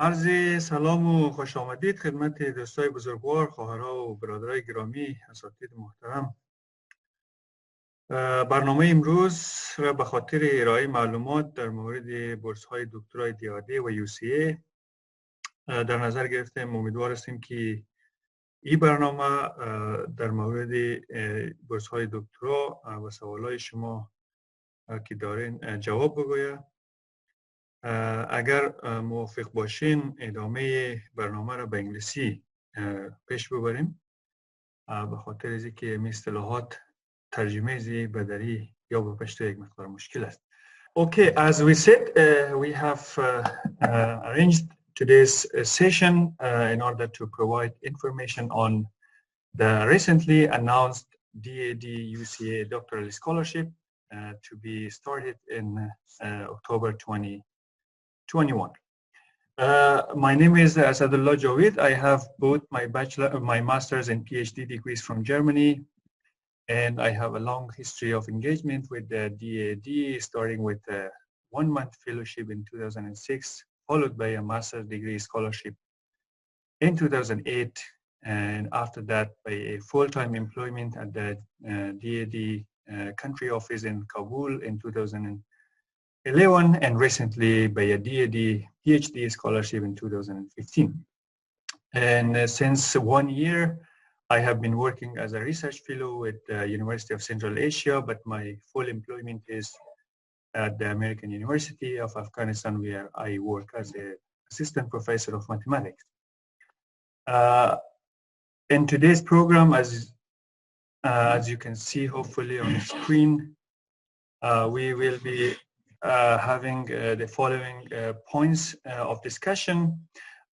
عرض سلام و خوش آمدید خدمت دوستای بزرگوار، خواهرها و برادرای گرامی، اساتید محترم. برنامه امروز را به خاطر ارائه معلومات در مورد بورس‌های دکترای دیادی و UCA در نظر گرفتیم. امیدوار هستیم که این برنامه در مورد بورس‌های دکترا و سوالای شما که دارین جواب بگوید. اگر موافق باشین ادامه برنامه را به انگلیسی پیش ببریم، به خاطر از اینکه اصطلاحات ترجمه زی بدری یا به پشتو یک مقدار مشکل است. Okay, as we said, we have arranged today's session in order to provide information on the recently announced DAD UCA doctoral scholarship to be started in October 2021. My name is Asadullah Javid. I have both my master's and PhD degrees from Germany, and I have a long history of engagement with the DAD, starting with a 1-month fellowship in 2006, followed by a master's degree scholarship in 2008, and after that by a full-time employment at the DAD country office in Kabul in 2011, and recently by a DAD PhD scholarship in 2015. And since 1 year, I have been working as a research fellow at the University of Central Asia, but my full employment is at the American University of Afghanistan, where I work as an assistant professor of mathematics. In today's program, as you can see hopefully on the screen, we will be having the following points of discussion.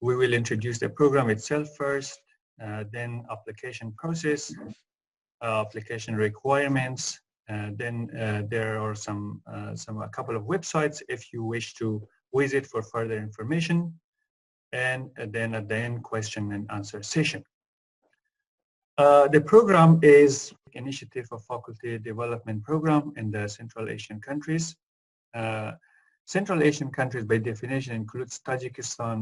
We will introduce the program itself first, then application process, application requirements, then there are a couple of websites if you wish to visit for further information, and then at the end, question and answer session. The program is initiative of faculty development program in the Central Asian countries. Central Asian countries by definition includes Tajikistan,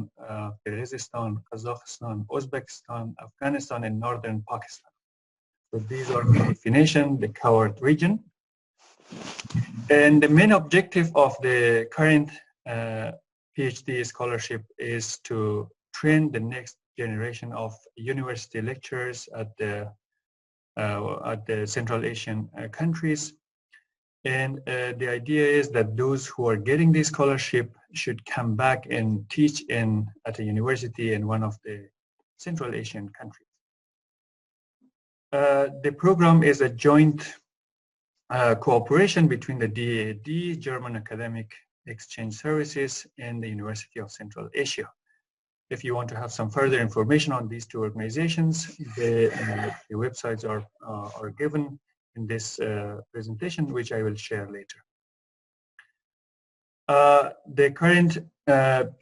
Kyrgyzstan, Kazakhstan, Uzbekistan, Afghanistan, and northern Pakistan. So these are the definition, the covered region. And the main objective of the current PhD scholarship is to train the next generation of university lecturers at the Central Asian countries. And the idea is that those who are getting this scholarship should come back and teach at a university in one of the Central Asian countries. The program is a joint cooperation between the DAD, German Academic Exchange Services, and the University of Central Asia. If you want to have some further information on these two organizations, the websites are given in this presentation, which I will share later. The current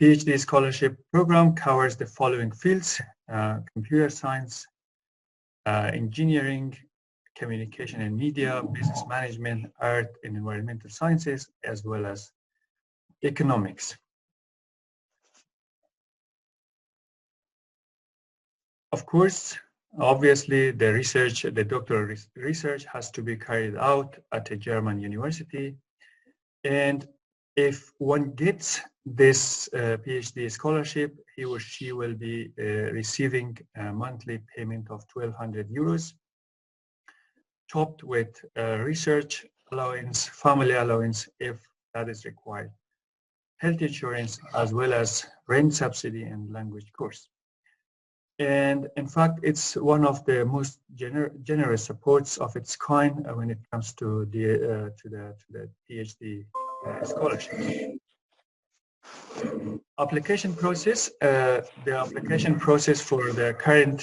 PhD scholarship program covers the following fields: computer science, engineering, communication and media, business management, art and environmental sciences, as well as economics. Of course, obviously, the doctoral research has to be carried out at a German university. And if one gets this PhD scholarship, he or she will be receiving a monthly payment of 1,200 euros, topped with research allowance, family allowance, if that is required, health insurance, as well as rent subsidy and language course. And in fact, it's one of the most generous supports of its kind when it comes to the PhD scholarship. Application process. The application process for the current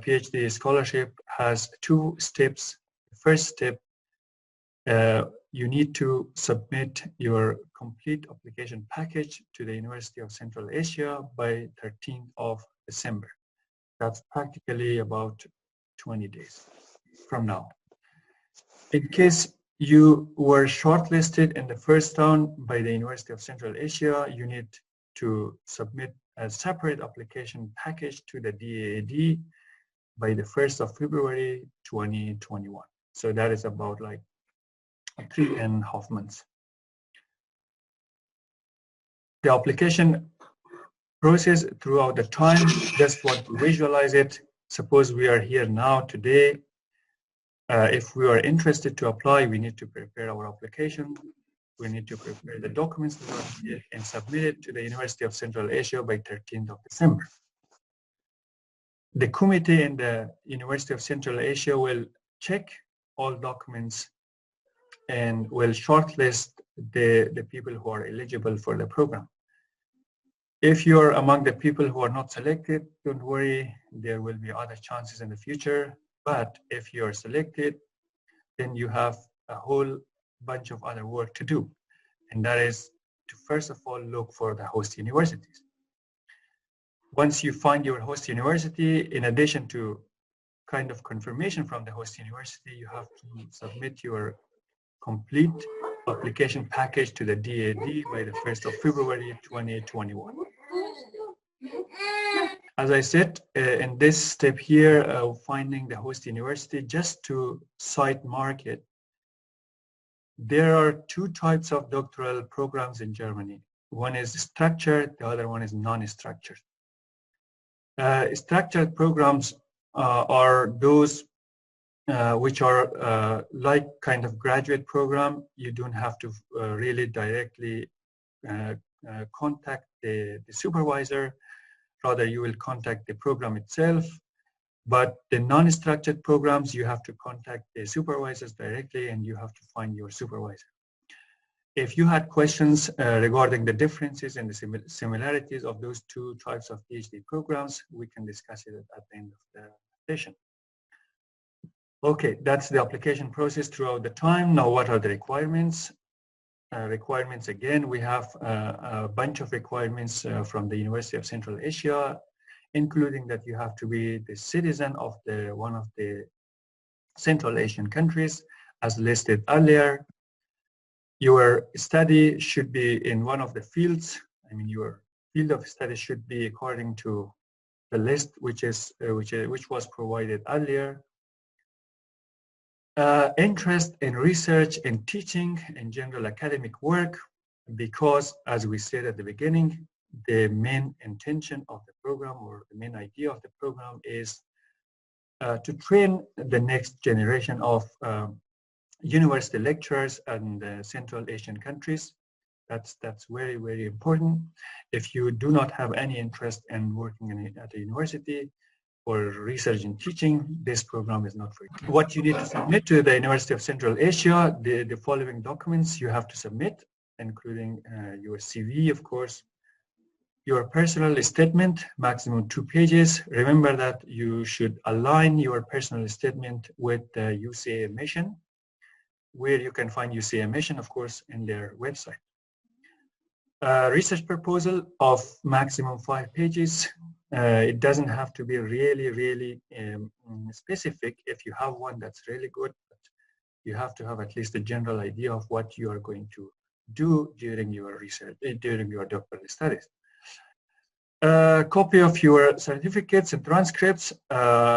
PhD scholarship has 2 steps. The first step, you need to submit your complete application package to the University of Central Asia by 13th of December. That's practically about 20 days from now. In case you were shortlisted in the first round by the University of Central Asia, you need to submit a separate application package to the DAAD by the 1st of February 2021. So that is about like 3.5 months. The application process throughout the time, just want to visualize it. Suppose we are here now today. If we are interested to apply, we need to prepare our application. We need to prepare the documents and submit it to the University of Central Asia by 13th of December. The committee in the University of Central Asia will check all documents and will shortlist the people who are eligible for the program. If you're among the people who are not selected, don't worry, there will be other chances in the future. But if you're selected, then you have a whole bunch of other work to do. And that is to first of all look for the host universities. Once you find your host university, in addition to kind of confirmation from the host university, you have to submit your complete application package to the DAD by the 1st of February 2021. As I said, in this step here, finding the host university, just to site market, there are two types of doctoral programs in Germany. One is structured, the other one is non-structured. Structured programs are those which are like kind of graduate program. You don't have to really directly contact the supervisor. Rather, you will contact the program itself. But the non-structured programs, you have to contact the supervisors directly and you have to find your supervisor. If you had questions regarding the differences and the similarities of those two types of PhD programs, we can discuss it at the end of the session. Okay, that's the application process throughout the time. Now, what are the requirements? Requirements, again, we have a bunch of requirements from the University of Central Asia, including that you have to be the citizen of one of the Central Asian countries, as listed earlier. Your study should be in one of the fields. I mean, your field of study should be according to the list which was provided earlier. Interest in research and teaching and general academic work, because as we said at the beginning, the main intention of the program, or the main idea of the program, is to train the next generation of university lecturers in the Central Asian countries. That's very, very important. If you do not have any interest in working at a university or research and teaching, this program is not for you. What you need to submit to the University of Central Asia, the following documents you have to submit, including your CV, of course, your personal statement, maximum 2 pages. Remember that you should align your personal statement with the UCA mission, where you can find UCA mission, of course, in their website. Research proposal of maximum 5 pages. It doesn't have to be really specific. If you have one, that's really good. But you have to have at least a general idea of what you are going to do during your research, during your doctoral studies. Copy of your certificates and transcripts,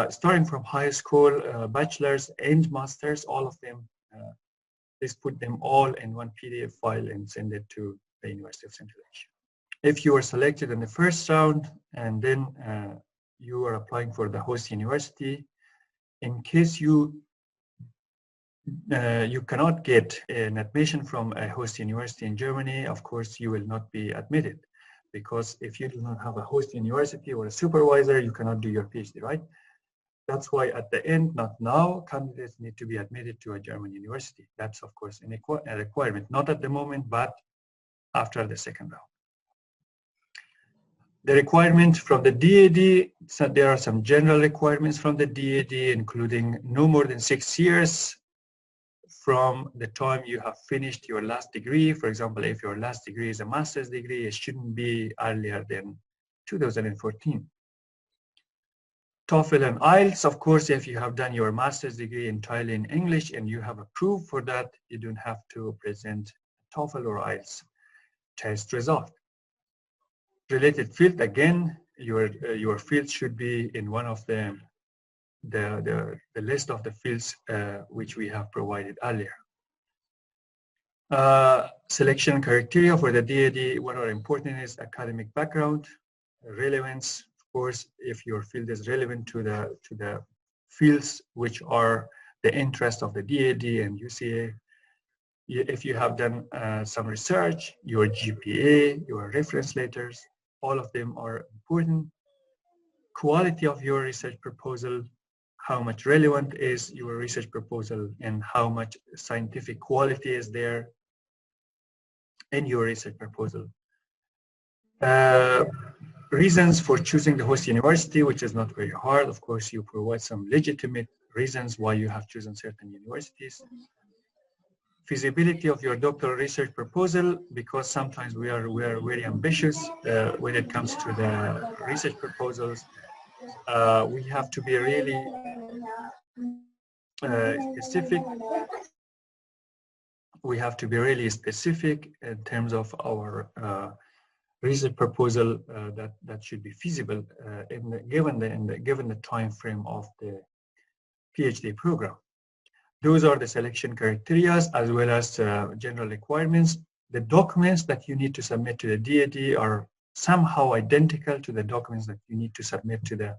starting from high school, bachelor's and master's, all of them. Please put them all in one PDF file and send it to the University of Central Asia. If you are selected in the first round and then you are applying for the host university, in case you cannot get an admission from a host university in Germany, of course, you will not be admitted, because if you do not have a host university or a supervisor, you cannot do your PhD, right? That's why at the end, not now, candidates need to be admitted to a German university. That's, of course, a requirement, not at the moment, but after the second round. The requirement from the DAD, so there are some general requirements from the DAD, including no more than 6 years from the time you have finished your last degree. For example, if your last degree is a master's degree, it shouldn't be earlier than 2014. TOEFL and IELTS, of course, if you have done your master's degree entirely in English and you have a proof for that, you don't have to present TOEFL or IELTS test result. related field, again, your field should be in one of the list of the fields which we have provided earlier. Selection criteria for the DAD, what are important is academic background, relevance. Of course, if your field is relevant to the fields which are the interest of the DAD and UCA, if you have done some research, your GPA, your reference letters, all of them are important. Quality of your research proposal, how much relevant is your research proposal and how much scientific quality is there in your research proposal. Reasons for choosing the host university, which is not very hard. Of course, you provide some legitimate reasons why you have chosen certain universities. Feasibility of your doctoral research proposal, because sometimes we are very ambitious when it comes to the research proposals. We have to be really specific. We have to be really specific in terms of our research proposal that should be feasible given the time frame of the PhD program. Those are the selection criteria as well as general requirements. The documents that you need to submit to the DAD are somehow identical to the documents that you need to submit to the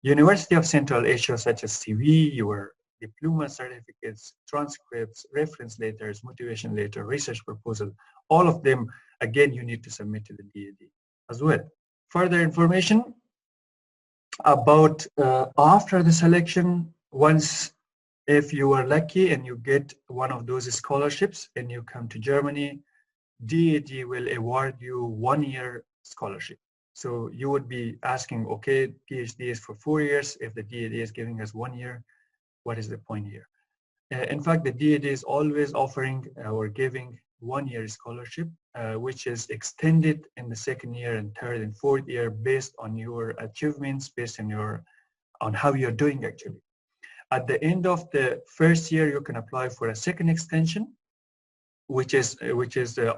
University of Central Asia, such as CV, your diploma certificates, transcripts, reference letters, motivation letter, research proposal. All of them, again, you need to submit to the DAD as well. Further information about after the selection, once if you are lucky and you get one of those scholarships and you come to Germany, DAD will award you 1 year scholarship. So you would be asking, okay, PhD is for 4 years. If the DAD is giving us 1 year, what is the point here? In fact, the DAD is always offering or giving 1 year scholarship, which is extended in the second year and third and fourth year based on your achievements, based on how you're doing actually. At the end of the first year, you can apply for a second extension, which is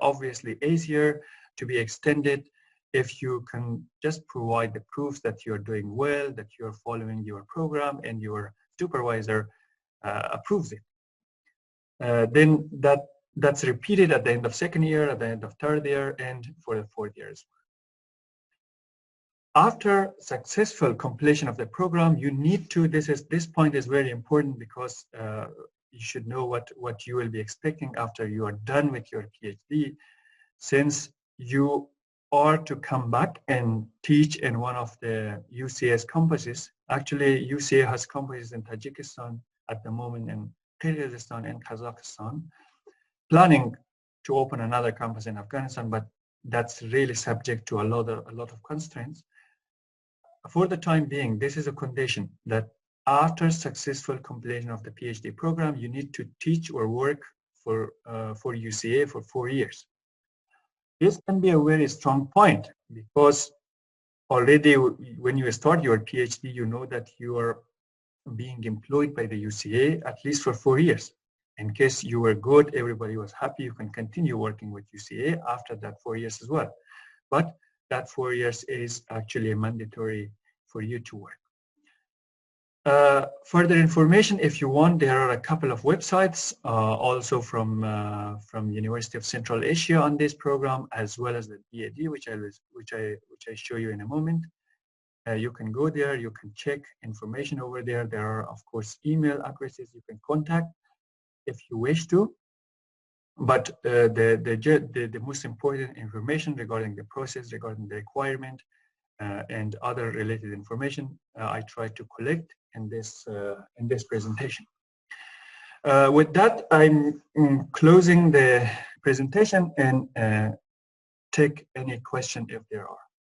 obviously easier to be extended if you can just provide the proofs that you're doing well, that you're following your program and your supervisor approves it. Then that's repeated at the end of second year, at the end of third year, and for the fourth year as well. After successful completion of the program, you need to, this point is very important because you should know what you will be expecting after you are done with your PhD, since you are to come back and teach in one of the UCA's campuses. Actually, UCA has campuses in Tajikistan at the moment, in Kyrgyzstan and Kazakhstan, planning to open another campus in Afghanistan, but that's really subject to a lot of constraints. For the time being, this is a condition that after successful completion of the PhD program, you need to teach or work for UCA for 4 years. This can be a very strong point because already when you start your PhD, you know that you are being employed by the UCA at least for 4 years. In case you were good, everybody was happy, you can continue working with UCA after that 4 years as well. But that 4 years is actually mandatory for you to work. Further information, if you want, there are a couple of websites also from University of Central Asia on this program, as well as the DAD, which I show you in a moment. You can go there, you can check information over there. There are, of course, email addresses you can contact if you wish to. But the most important information regarding the process, regarding the requirement, and other related information, I try to collect in this presentation. With that, I'm closing the presentation and take any question if there are.